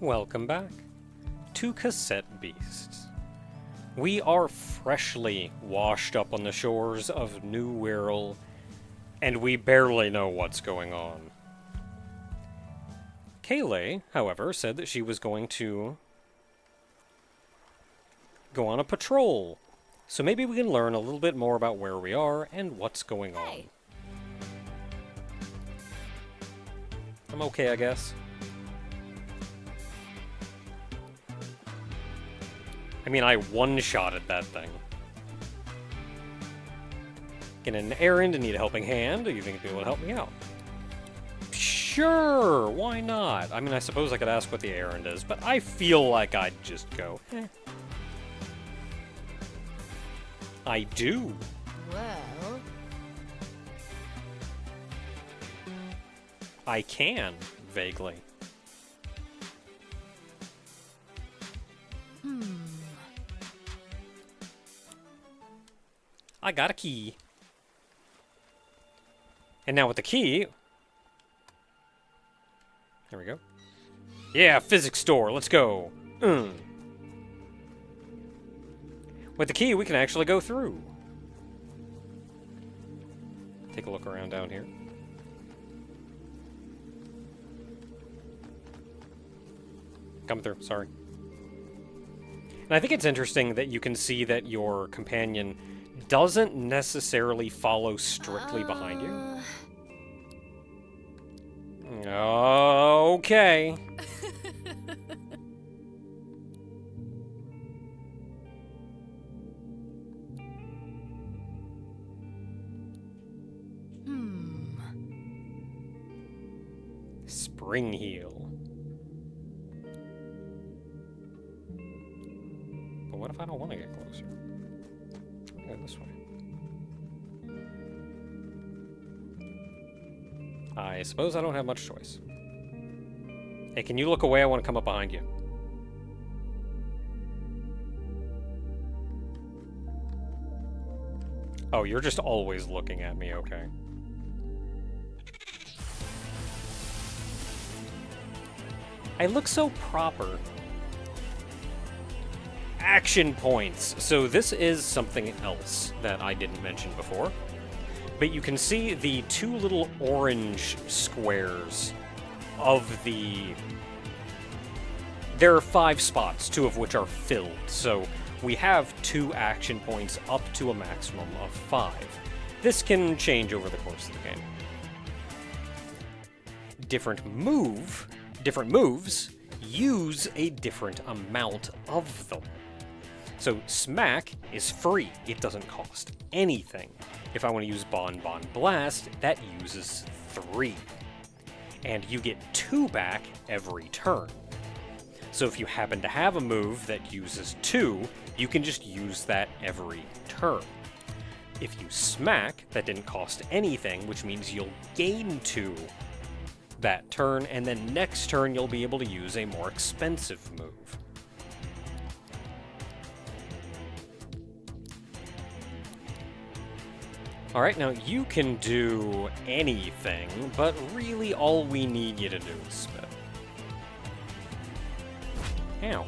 Welcome back to Cassette Beasts. We are freshly washed up on the shores of New Wirral, and we barely know what's going on. Kayleigh, however, said that she was going to go on a patrol, so maybe we can learn a little bit more about where we are and what's going on. I'm okay, I guess. I mean, I one-shotted that thing. Get an errand and need a helping hand. Do you think people would help me out? Sure, why not? I mean, I suppose I could ask what the errand is, but I feel like I'd just go, eh. I do. Well... I can, vaguely. I got a key. And now with the key... There we go. Yeah, physics store, let's go. With the key, we can actually go through. Take a look around down here. Coming through, sorry. And I think it's interesting that you can see that your companion doesn't necessarily follow strictly behind you. Okay. Spring heel. But what if I don't want to get closer? Go this way. I suppose I don't have much choice. Hey, can you look away? I want to come up behind you. Oh, you're just always looking at me, okay. I look so proper. Action points. So this is something else that I didn't mention before. But you can see the two little orange squares of the... There are 5 spots, 2 of which are filled. So we have 2 action points up to a maximum of 5. This can change over the course of the game. Different moves use a different amount of them. So Smack is free. It doesn't cost anything. If I want to use Bon Blast, that uses 3. And you get 2 back every turn. So if you happen to have a move that uses 2, you can just use that every turn. If you Smack, that didn't cost anything, which means you'll gain 2 that turn, and then next turn you'll be able to use a more expensive move. Alright, now you can do anything, but really all we need you to do is spit. Ow.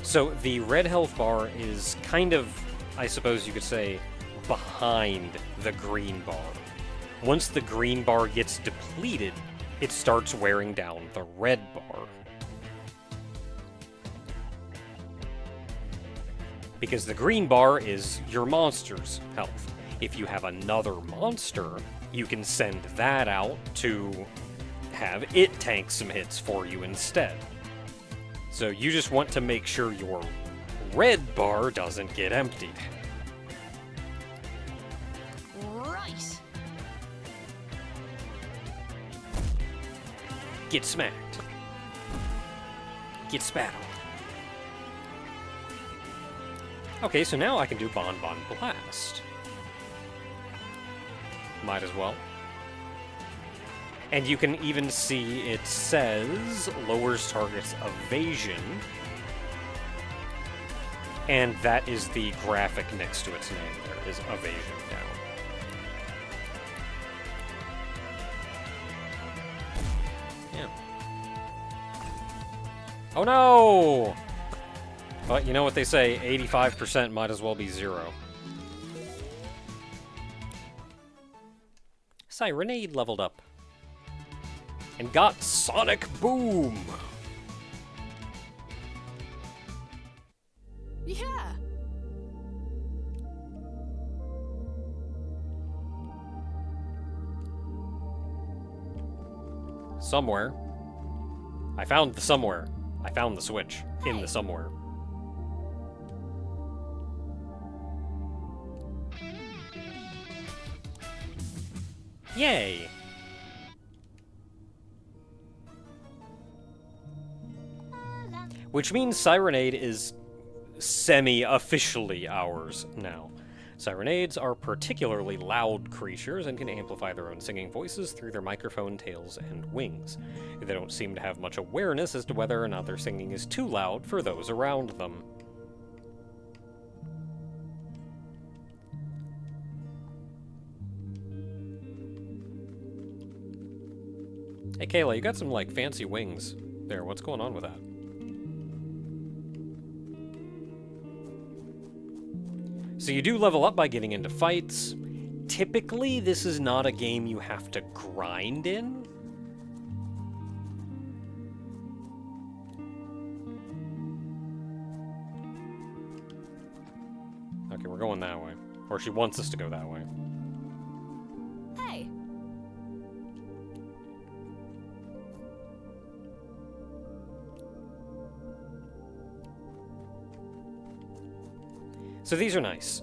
So the red health bar is kind of, I suppose you could say, behind the green bar. Once the green bar gets depleted, it starts wearing down the red bar. Because the green bar is your monster's health. If you have another monster, you can send that out to have it tank some hits for you instead. So you just want to make sure your red bar doesn't get emptied. Right. Get smacked. Get spat on. Okay, so now I can do Bon Blast. Might as well. And you can even see it says lowers target's evasion And that is the graphic next to its name there, is evasion down. Yeah. Oh no! But you know what they say, 85% might as well be 0. Sirenade leveled up. And got Sonic Boom! Yeah. Somewhere. I found the somewhere. I found the switch in the somewhere. Yay! Which means Sirenade is semi-officially ours now. Sirenades are particularly loud creatures and can amplify their own singing voices through their microphone tails and wings. They don't seem to have much awareness as to whether or not their singing is too loud for those around them. Hey Kayla, you got some like fancy wings there. What's going on with that? So you do level up by getting into fights. Typically, this is not a game you have to grind in. Okay, we're going that way. Or she wants us to go that way. Hey. So these are nice.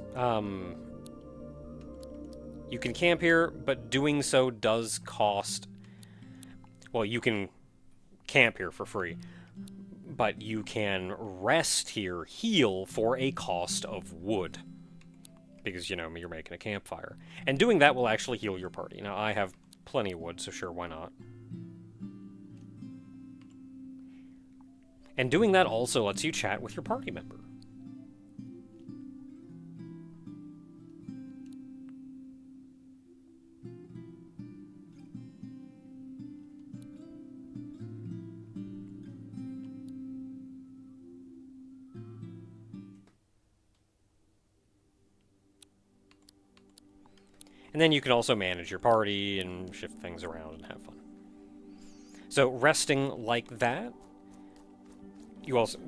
You can camp here, but doing so does cost... Well, you can camp here for free, but you can rest here, heal, for a cost of wood. Because, you know, you're making a campfire. And doing that will actually heal your party. Now, I have plenty of wood, so sure, why not? And doing that also lets you chat with your party member. And then you can also manage your party and shift things around and have fun. So resting like that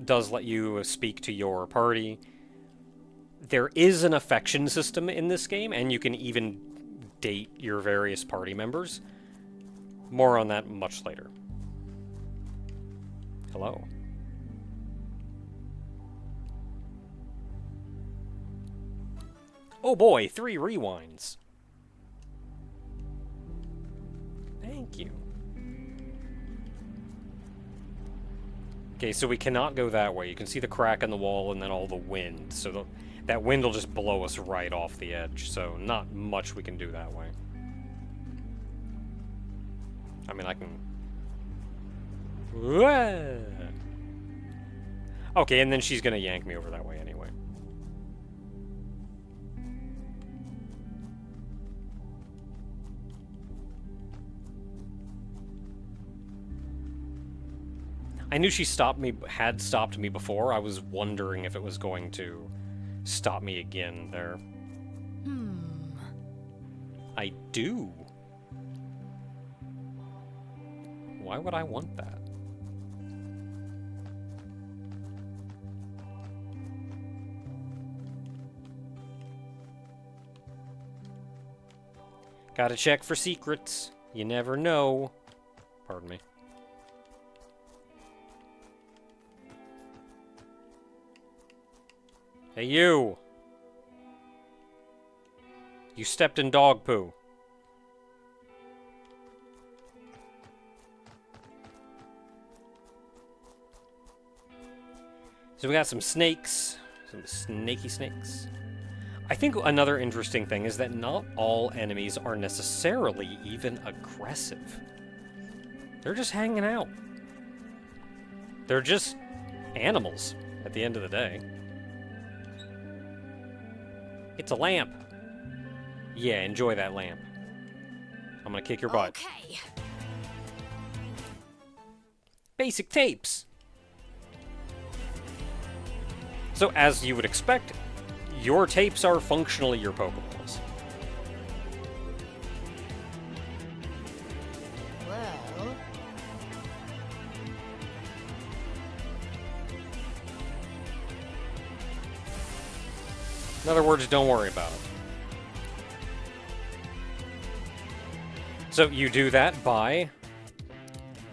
does let you speak to your party. There is an affection system in this game, and you can even date your various party members. More on that much later. Hello. Oh boy, 3 rewinds. Thank you. Okay, so we cannot go that way. You can see the crack in the wall and then all the wind. So that wind will just blow us right off the edge. So not much we can do that way. I mean, I can... Okay, and then she's gonna yank me over that way anyway. I knew she had stopped me before. I was wondering if it was going to stop me again there. I do. Why would I want that? Gotta check for secrets. You never know. Pardon me. Hey, you! You stepped in dog poo. So we got some snakes. Some snaky snakes. I think another interesting thing is that not all enemies are necessarily even aggressive. They're just hanging out. They're just animals at the end of the day. It's a lamp. Yeah, enjoy that lamp. I'm gonna kick your butt. Okay. Basic tapes. So, as you would expect, your tapes are functionally your Pokeballs. Well. In other words, don't worry about it. So you do that by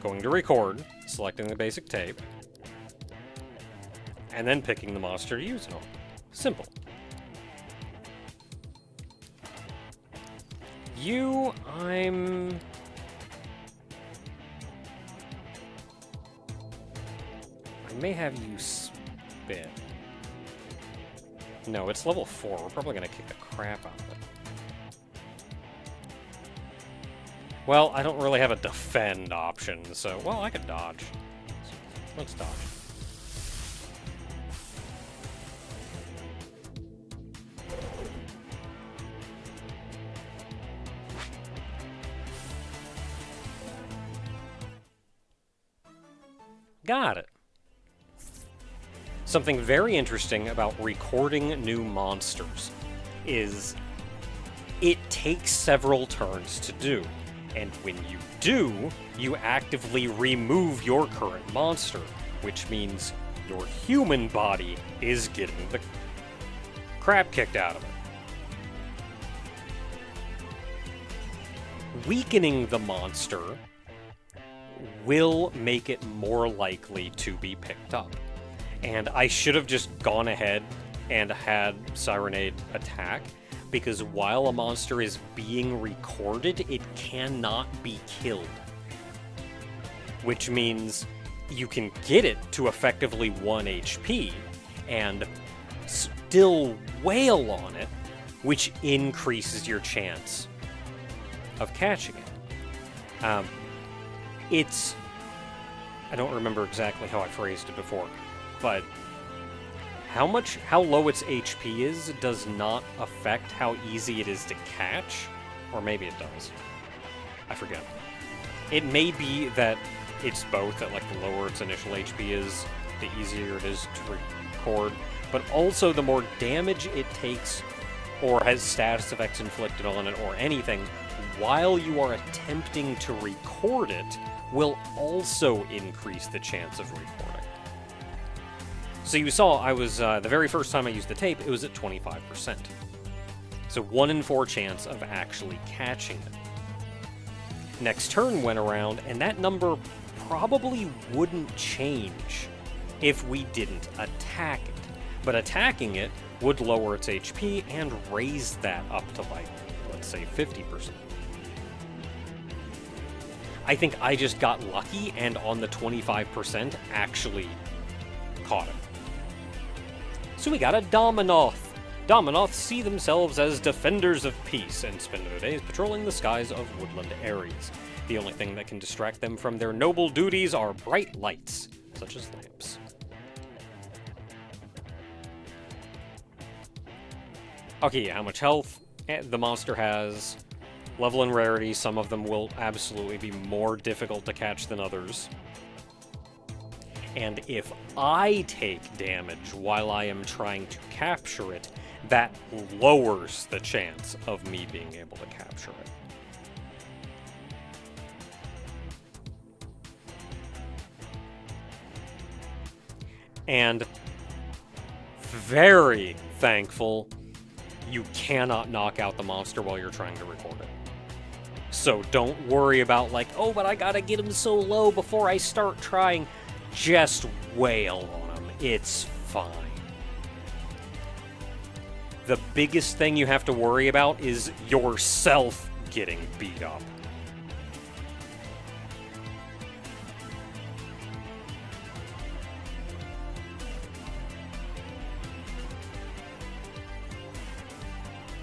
going to record, selecting the basic tape, and then picking the monster to use it on. Simple. I may have you spin. No, it's level 4. We're probably gonna kick the crap out of it. Well, I don't really have a defend option, so... Well, I could dodge. Let's dodge. Got it. Something very interesting about recording new monsters is it takes several turns to do. And when you do, you actively remove your current monster, which means your human body is getting the crap kicked out of it. Weakening the monster will make it more likely to be picked up. And I should have just gone ahead and had Sirenade attack, because while a monster is being recorded, it cannot be killed. Which means you can get it to effectively 1 HP and still wail on it, which increases your chance of catching it. I don't remember exactly how I phrased it before, but how low its HP is does not affect how easy it is to catch, or maybe it does. I forget. It may be that it's both, that like the lower its initial HP is, the easier it is to record, but also the more damage it takes or has status effects inflicted on it or anything while you are attempting to record it will also increase the chance of recording. So you saw I was, the very first time I used the tape, it was at 25%. So 1 in 4 chance of actually catching it. Next turn went around, and that number probably wouldn't change if we didn't attack it. But attacking it would lower its HP and raise that up to, like, let's say 50%. I think I just got lucky and on the 25% actually caught it. So we got a Dominoth. Dominoths see themselves as defenders of peace and spend their days patrolling the skies of woodland areas. The only thing that can distract them from their noble duties are bright lights, such as lamps. Okay, how much health the monster has, level and rarity. Some of them will absolutely be more difficult to catch than others. And if I take damage while I am trying to capture it, that lowers the chance of me being able to capture it. And very thankful you cannot knock out the monster while you're trying to record it. So don't worry about like, oh, but I gotta get him so low before I start trying. Just wail on him. It's fine. The biggest thing you have to worry about is yourself getting beat up.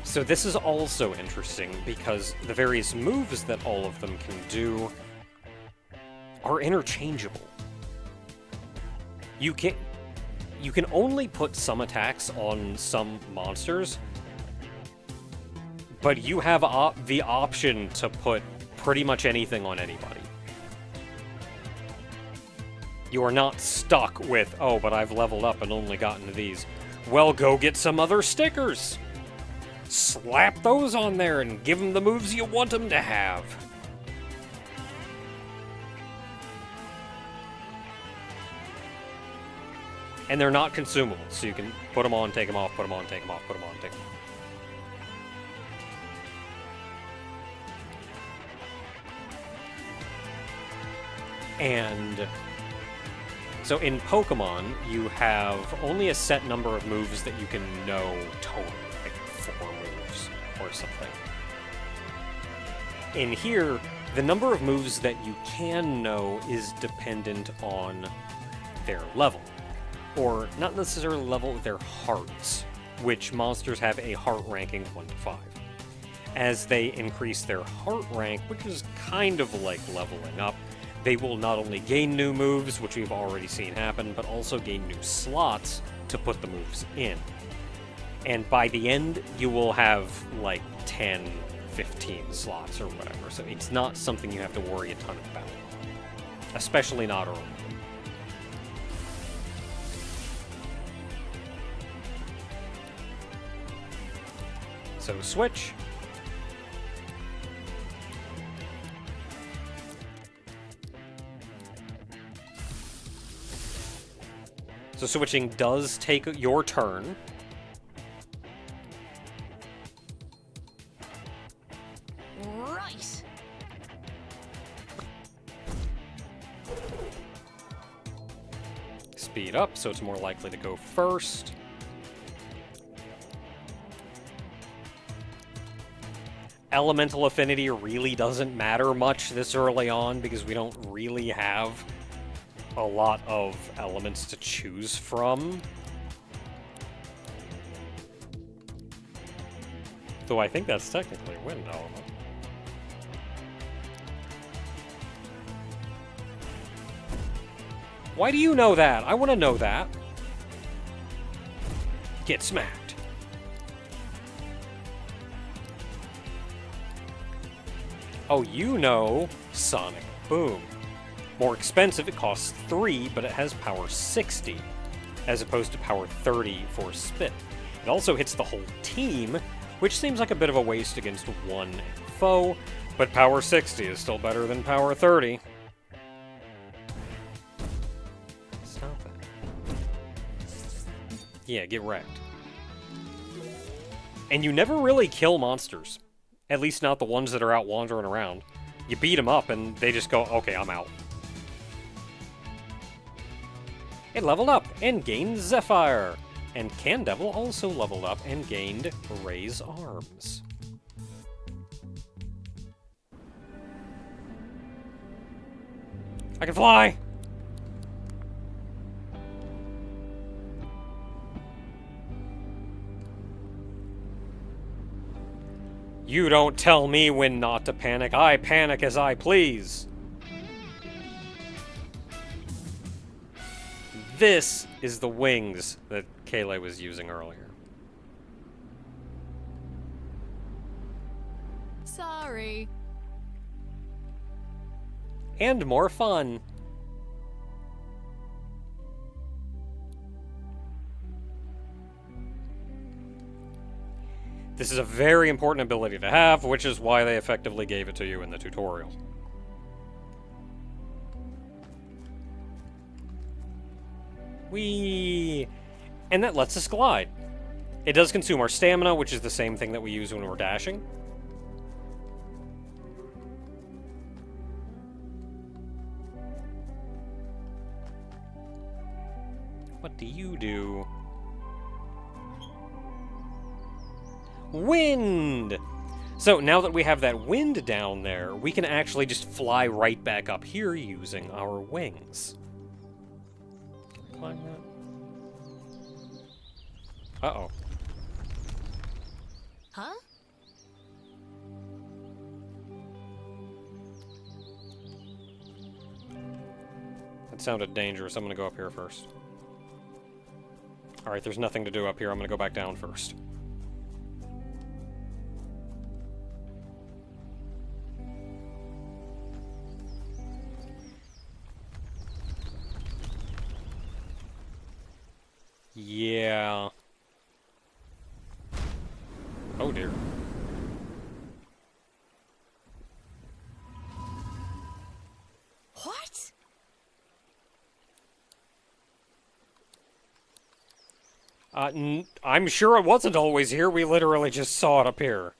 So this is also interesting because the various moves that all of them can do are interchangeable. You can only put some attacks on some monsters, but you have the option to put pretty much anything on anybody. You are not stuck with, oh, but I've leveled up and only gotten these. Well, go get some other stickers. Slap those on there and give them the moves you want them to have. And they're not consumable, so you can put them on, take them off, put them on, take them off, put them on, take them off. And so in Pokemon, you have only a set number of moves that you can know total, like 4 moves or something. In here, the number of moves that you can know is dependent on their level. Or not necessarily level, their hearts, which monsters have a heart ranking 1 to 5. As they increase their heart rank, which is kind of like leveling up, they will not only gain new moves, which we've already seen happen, but also gain new slots to put the moves in. And by the end, you will have like 10, 15 slots or whatever, so it's not something you have to worry a ton about. Especially not early. So switch. So switching does take your turn. Right. Speed up, so it's more likely to go first. Elemental affinity really doesn't matter much this early on because we don't really have a lot of elements to choose from. Though I think that's technically a wind element. Why do you know that? I want to know that. Get smacked. Oh, you know Sonic Boom. More expensive, it costs 3, but it has power 60, as opposed to power 30 for Spit. It also hits the whole team, which seems like a bit of a waste against one foe, but power 60 is still better than power 30. Stop it. Yeah, get wrecked. And you never really kill monsters. At least not the ones that are out wandering around. You beat them up and they just go, okay, I'm out. It leveled up and gained Zephyr. And Candevil also leveled up and gained Raise Arms. I can fly! You don't tell me when not to panic. I panic as I please. This is the wings that Kayleigh was using earlier. Sorry. And more fun. This is a very important ability to have, which is why they effectively gave it to you in the tutorial. Whee! And that lets us glide. It does consume our stamina, which is the same thing that we use when we're dashing. What do you do? Wind! So now that we have that wind down there, we can actually just fly right back up here using our wings. Can I climb that? Uh-oh. Huh? That sounded dangerous. I'm gonna go up here first. Alright, there's nothing to do up here. I'm gonna go back down first. Yeah. Oh dear. What? I'm sure it wasn't always here. We literally just saw it appear.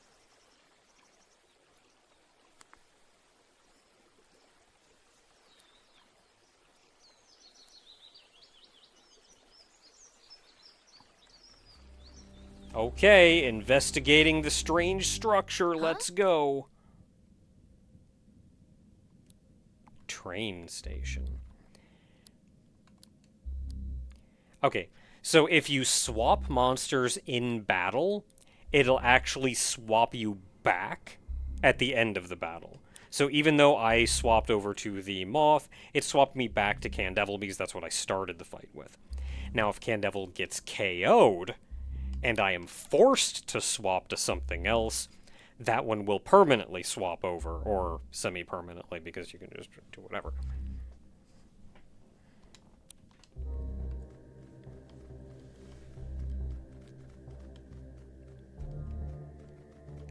Okay, investigating the strange structure. Let's go. Train station. Okay, so if you swap monsters in battle, it'll actually swap you back at the end of the battle. So even though I swapped over to the Moth, it swapped me back to Candevil because that's what I started the fight with. Now if Candevil gets KO'd, and I am forced to swap to something else, that one will permanently swap over, or semi-permanently, because you can just do whatever.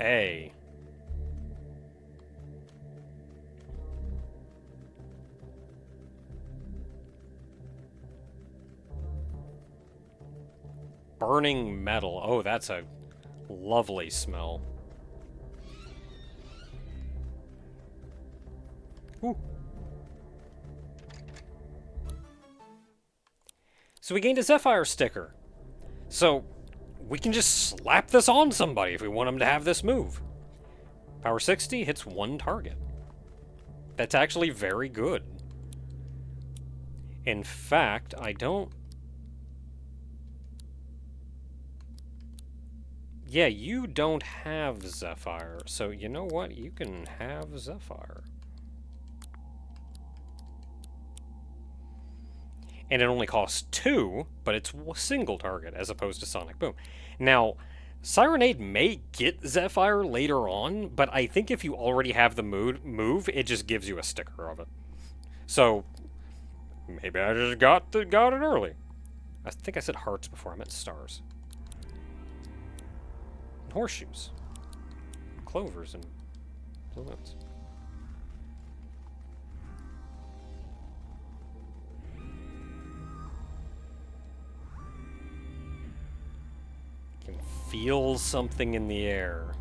A. Burning metal. Oh, that's a lovely smell. Ooh. So we gained a Zephyr sticker. So we can just slap this on somebody if we want them to have this move. Power 60 hits one target. That's actually very good. In fact, I don't... Yeah, you don't have Zephyr, so you know what? You can have Zephyr. And it only costs 2, but it's a single target as opposed to Sonic Boom. Now, Sirenade may get Zephyr later on, but I think if you already have the move, it just gives you a sticker of it. So, maybe I just got it early. I think I said hearts before, I meant stars. And horseshoes. Clovers and balloons. Can feel something in the air.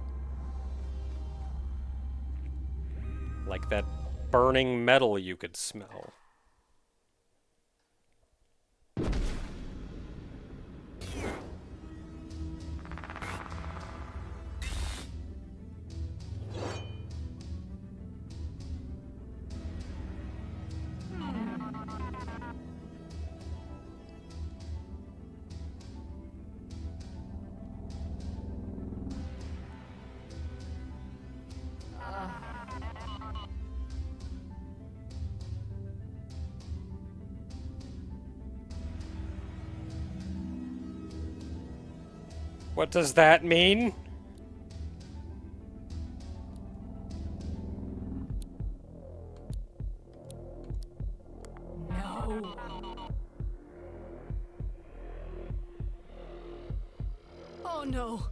Like that burning metal you could smell. What does that mean? No. Oh no.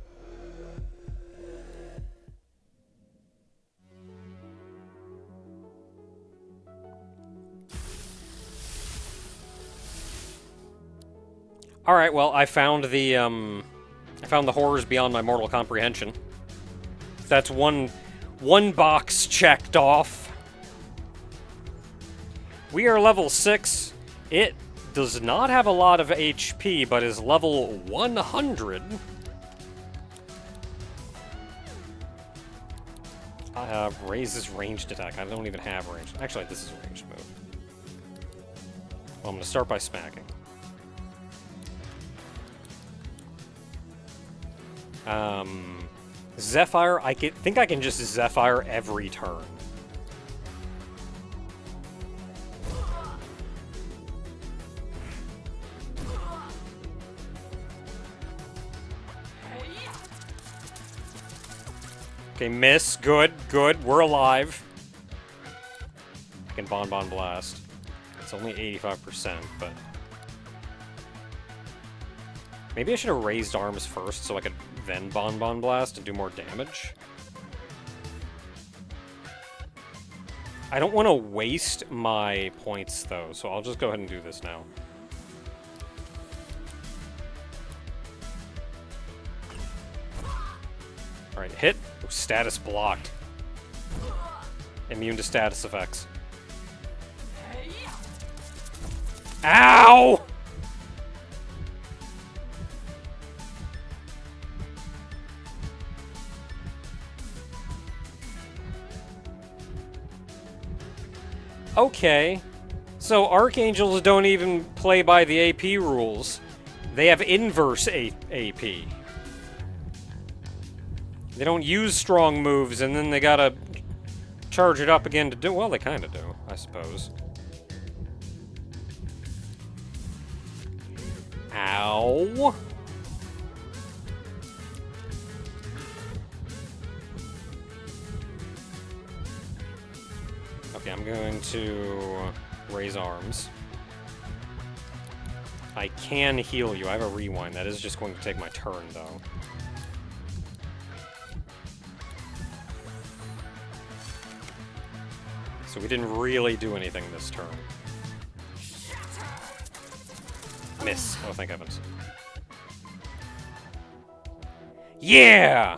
All right, well, I found the horrors beyond my mortal comprehension. That's one box checked off. We are level 6. It does not have a lot of HP, but is level 100. Raises ranged attack. I don't even have ranged. Actually, this is a ranged move. Well, I'm going to start by smacking. Zephyr, I think I can just Zephyr every turn. Okay, miss. Good, good. We're alive. I can Bon Blast. It's only 85%, but... Maybe I should have raised arms first so I could then Bonbon Blast and do more damage. I don't want to waste my points, though, so I'll just go ahead and do this now. Alright, hit. Ooh, status blocked. Immune to status effects. Ow! Okay. So Archangels don't even play by the AP rules. They have inverse AP. They don't use strong moves, and then they gotta charge it up again to do... Well, they kinda do, I suppose. Ow! Okay, I'm going to raise arms. I can heal you. I have a rewind. That is just going to take my turn, though. So we didn't really do anything this turn. Miss. Oh, thank heavens. Yeah!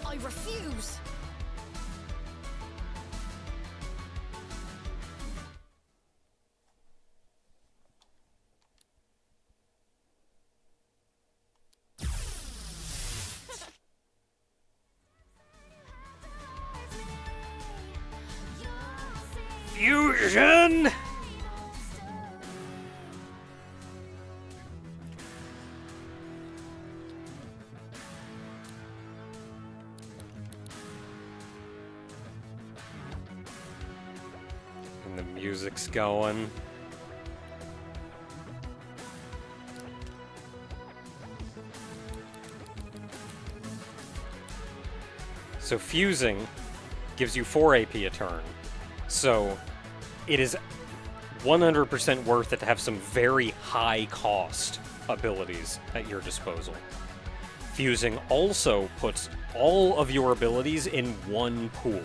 I refuse. Fusion! And the music's going. So fusing gives you 4 AP a turn. So it is 100% worth it to have some very high cost abilities at your disposal. Fusing also puts all of your abilities in one pool.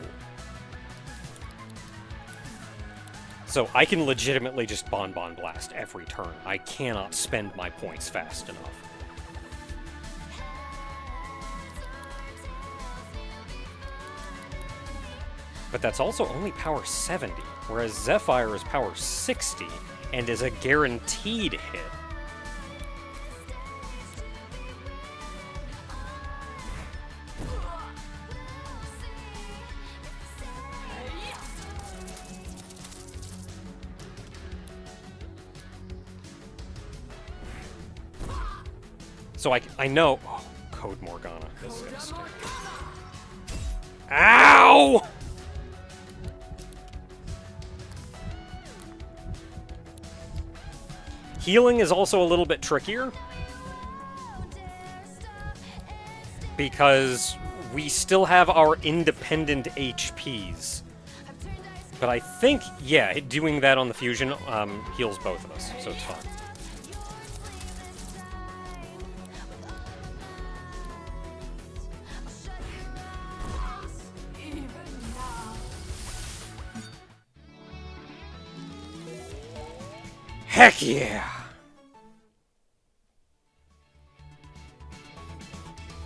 So I can legitimately just Bonbon Blast every turn. I cannot spend my points fast enough. But that's also only power 70, whereas Zephyr is power 60 and is a guaranteed hit. So I know... Oh, Code Morgana. This is gonna stink. Ow! Healing is also a little bit trickier, because we still have our independent HPs. But I think, yeah, doing that on the fusion heals both of us, so it's fine. Heck yeah!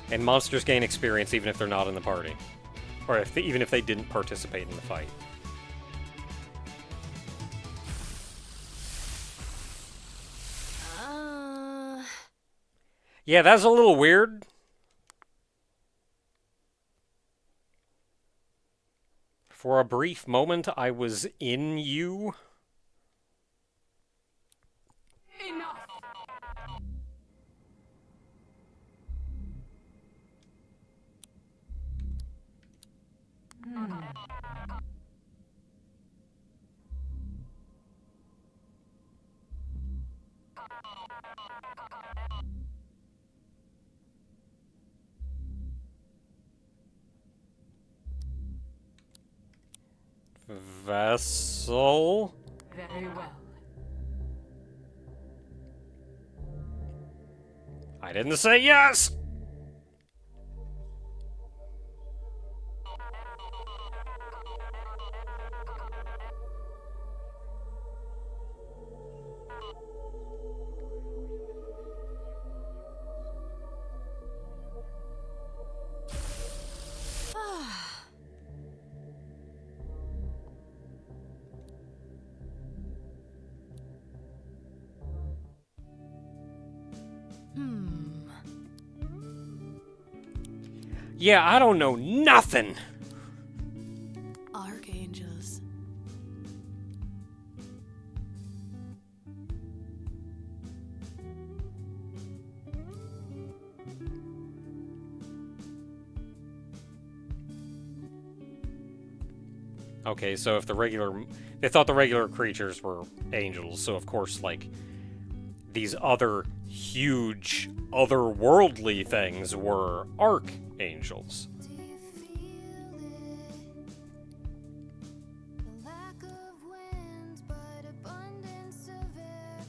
And monsters gain experience even if they're not in the party. Or even if they didn't participate in the fight. Yeah, that's a little weird. For a brief moment, I was in you. Enough. Vessel. Very well. I didn't say yes! Yeah, I don't know nothing! Archangels. Okay, so if they thought the regular creatures were angels, so of course, like, these other huge, otherworldly things were archangels. Do you feel it? The lack of wind, but abundance of air.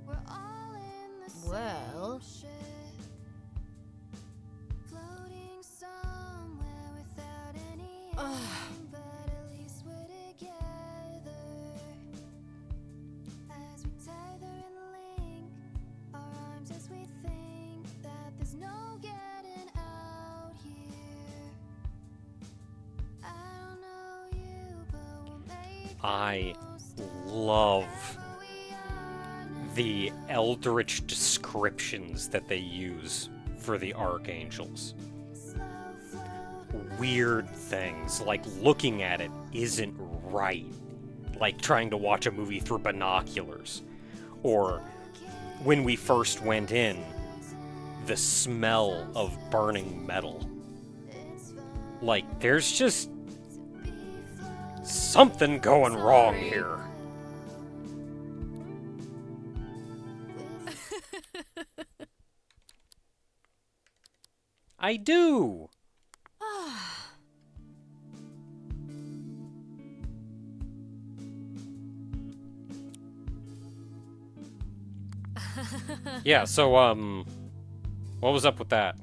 We're all in the same Well. ship, floating somewhere without any aim, but at least we're together. As we tether and link our arms as we think that there's no getting out here. I don't know you, but we'll make I the most love of we are now. the eldritch descriptions that they use for the archangels. Slow float. Weird things, like looking at it isn't right. Like trying to watch a movie through binoculars. Or when we first went in, the smell of burning metal. Like, there's just something going wrong here. I do. Yeah, so, what was up with that?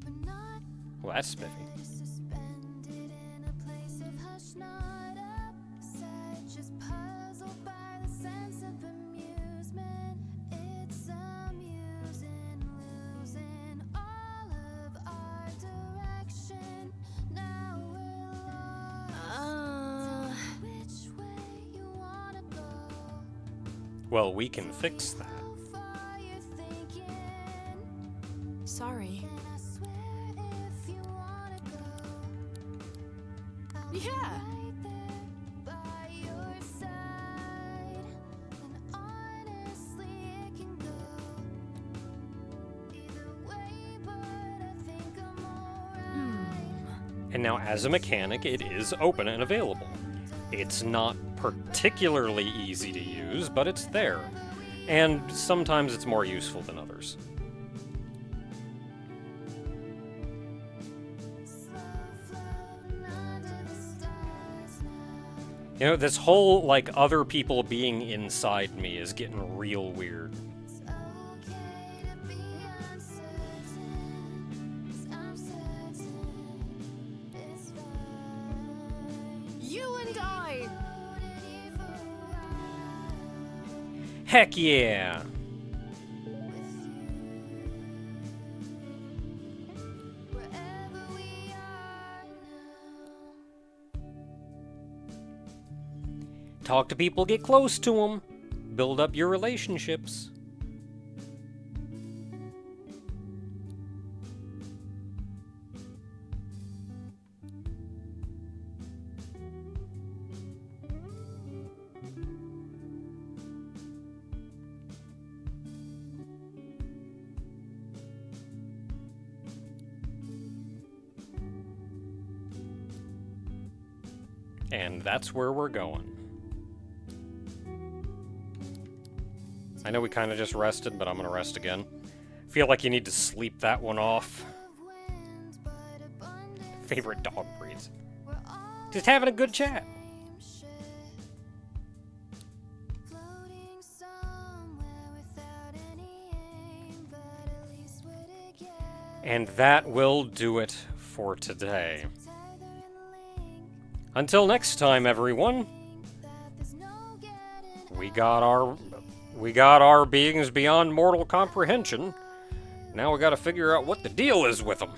We're not Well, that's spiffy. suspended in a place of hush, not upset, just puzzled by the sense of amusement. It's amusing, losing all of our direction. Now we're lost. Which way you wanna go? Well, we can fix that. How far you're thinking? Sorry. And I swear if you wanna go, I'll be Yeah. right there by your side. And honestly, it can go either way, but I think I'm alright. And now, as a mechanic, it is open and available. It's not particularly easy to use, but it's there. And sometimes it's more useful than others. Slow floating under the stars now. You know, this whole, like, other people being inside me is getting real weird. It's okay to be uncertain, 'cause I'm certain it's fine. You and I. Floating here for a while Heck yeah! with you, wherever we are now. Talk to people, get close to them, build up your relationships. And that's where we're going. I know we kind of just rested, but I'm gonna rest again. Feel like you need to sleep that one off. Of winds, but abundance Favorite dog breeds. we're all Just having a good chat. same ship, floating somewhere And that will do it for today. Until next time, everyone, we got our beings beyond mortal comprehension. Now we gotta figure out what the deal is with them.